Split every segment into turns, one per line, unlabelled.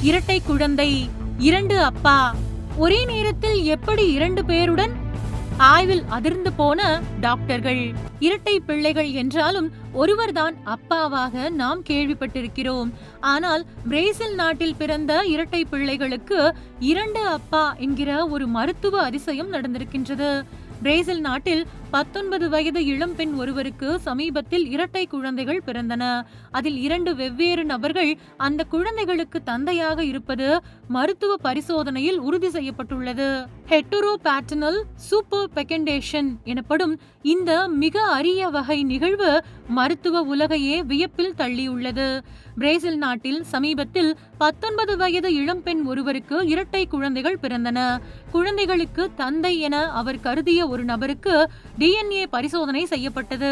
இரட்டை குழந்தை, 2 அப்பா, ஒரே நேரத்தில் எப்படி 2 பேருடன்? ஆய்வில் அதிர்ந்து போன டாக்டர்கள். இரட்டை பிள்ளைகள் என்றாலும் ஒருவர்தான் அப்பாவாக நாம் கேள்விப்பட்டிருக்கிறோம். ஆனால் பிரேசில் நாட்டில் பிறந்த இரட்டை பிள்ளைகளுக்கு 2 அப்பா என்கிற ஒரு மருத்துவ அதிசயம் நடந்திருக்கின்றது. பிரேசில் நாட்டில் 19 வயது இளம்பெண் ஒருவருக்கு சமீபத்தில் இரட்டை குழந்தைகள் பிறந்தன. அதில் 2 வெவ்வேறு நபர்கள் அந்த குழந்தைகளுக்கு தந்தையாக இருப்பது மருத்துவ பரிசோதனையில் உறுதி செய்யப்பட்டுள்ளது. ஹெட்டரோபேட்டர்னல் சூப்பர் பெகண்டேஷன் எனப்படும் இந்த மிக அரிய வகை நிகழ்வு மருத்துவ உலகையே வியப்பில் தள்ளியுள்ளது. பிரேசில் நாட்டில் சமீபத்தில் 19 வயது இளம்பெண் ஒருவருக்கு இரட்டை குழந்தைகள் பிறந்தன. குழந்தைகளுக்கு தந்தை என அவர் கருதிய ஒரு நபருக்கு DNA பரிசோதனை செய்யப்பட்டது.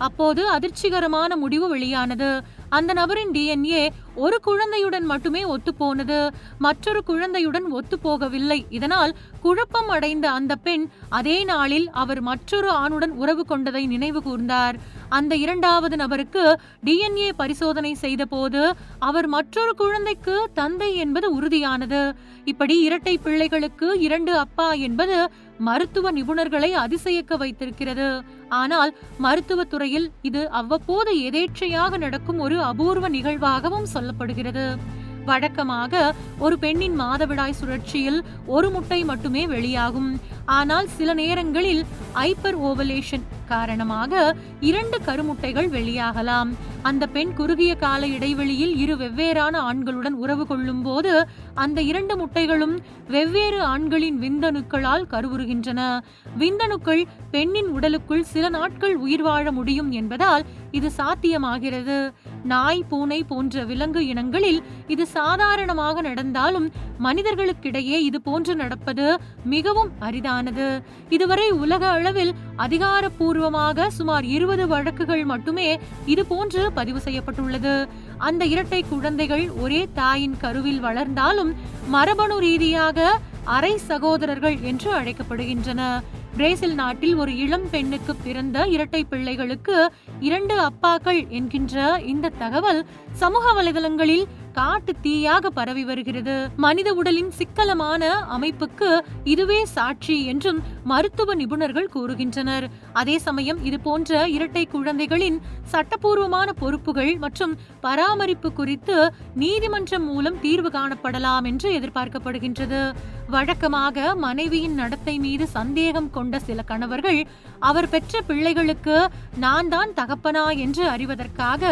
அப்போது அதிர்ச்சிகரமான முடிவு வெளியானது. அந்த நபரின் DNA ஒரு குழந்தையுடன் மட்டுமே ஒத்துப்போனது, மற்றொரு குழந்தையுடன் ஒத்துப்போகவில்லை. இதனால் குழப்பம் அடைந்த அந்த பெண் அதே நாளில் அவர் மற்றொரு ஆணுடன் உறவு கொண்டதை நினைவு கூர்ந்தார். அந்த 2வது நபருக்கு DNA பரிசோதனை செய்த போது அவர் மற்றொரு குழந்தைக்கு தந்தை என்பது உறுதியானது. இப்படி இரட்டை பிள்ளைகளுக்கு 2 அப்பா என்பது மருத்துவ நிபுணர்களை அதிசயிக்க வைத்திருக்கிறது. ஆனால் மருத்துவத்துறையில் இது அவ்வப்போது எதேச்சையாக நடக்கும் ஒரு அபூர்வ நிகழ்வாகவும் சொல்லப்படுகிறது. வழக்கமாக ஒரு பெண்ணின் மாதவிடாய் சுழற்சியில் ஒரு முட்டை மட்டுமே வெளியாகும். ஆனால் சில நேரங்களில் ஹைப்பர் ஓவலேஷன் காரணமாக 2 கருமுட்டைகள் வெளியாகலாம். அந்த பெண் குறுகிய கால இடைவெளியில் 2 வெவ்வேறான ஆண்களுடன் உறவு கொள்ளும் போது அந்த 2 முட்டைகளும் வெவ்வேறு ஆண்களின் விந்தணுக்களால் கருவுறுகின்றன. விந்தணுக்கள் பெண்ணின் உடலுக்குள் சில நாட்கள் உயிர் வாழ முடியும் என்பதால் இது சாத்தியமாகிறது. நாய், பூனை போன்ற விலங்கு இனங்களில் இது சாதாரணமாக நடந்தாலும் மனிதர்களுக்கிடையே இது போன்று நடப்பது மிகவும் அரிதானது. இதுவரை உலக அளவில் அதிகாரப்பூர்வமாக சுமார் 20 வழக்குகள் மட்டுமே இது போன்று பதிவு செய்யப்பட்டுள்ளது. அந்த இரட்டை குழந்தைகள் ஒரே தாயின் கருவில் வளர்ந்தாலும் மரபணு ரீதியாக அரை சகோதரர்கள் என்று அழைக்கப்படுகின்றன. பிரேசில் நாட்டில் ஒரு இளம் பெண்ணுக்கு பிறந்த இரட்டை பிள்ளைகளுக்கு 2 அப்பாக்கள் என்கின்ற இந்த தகவல் சமூக வலைதளங்களில் காட்டு தீயாக பரவி வருகிறது. மனித உடலின் சிக்கலமான அமைப்புக்கு இதுவே சாட்சி என்றும் மருத்துவ நிபுணர்கள் கூறுகின்றனர். அதே சமயம் இது போன்ற இரட்டை குழந்தைகளின் சட்டப்பூர்வமான பொறுப்புகள் மற்றும் பராமரிப்பு குறித்து நீதிமன்றம் மூலம் தீர்வு காணப்படலாம் என்று எதிர்பார்க்கப்படுகின்றது. வழக்கமாக மனைவியின் நடத்தை மீது சந்தேகம் கொண்ட சில கணவர்கள் அவர் பெற்ற பிள்ளைகளுக்கு நான் தான் தகப்பனா என்று அறிவதற்காக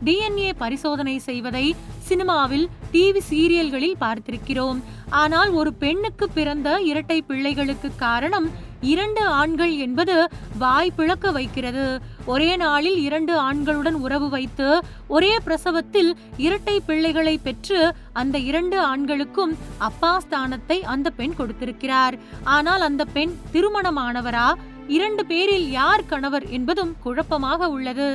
DNA பரிசோதனை செய்வதை சினிமாவில், டிவி சீரியல்களில் பார்த்திருக்கிறோம். ஆனால் ஒரு பெண்ணுக்கு பிறந்த இரட்டை பிள்ளைகளுக்கு காரணம் 2 ஆண்கள் என்பது வாய் பிளக்க வைக்கிறது. ஒரே நாளில் 2 ஆண்களுடன் உறவு வைத்து ஒரே பிரசவத்தில் இரட்டை பிள்ளைகளை பெற்று அந்த 2 ஆண்களுக்கும் அப்பா ஸ்தானத்தை அந்த பெண் கொடுத்திருக்கிறார். ஆனால் அந்த பெண் திருமணமானவரா? 2 பேரில் யார் கணவர் என்பதும் குழப்பமாக உள்ளது.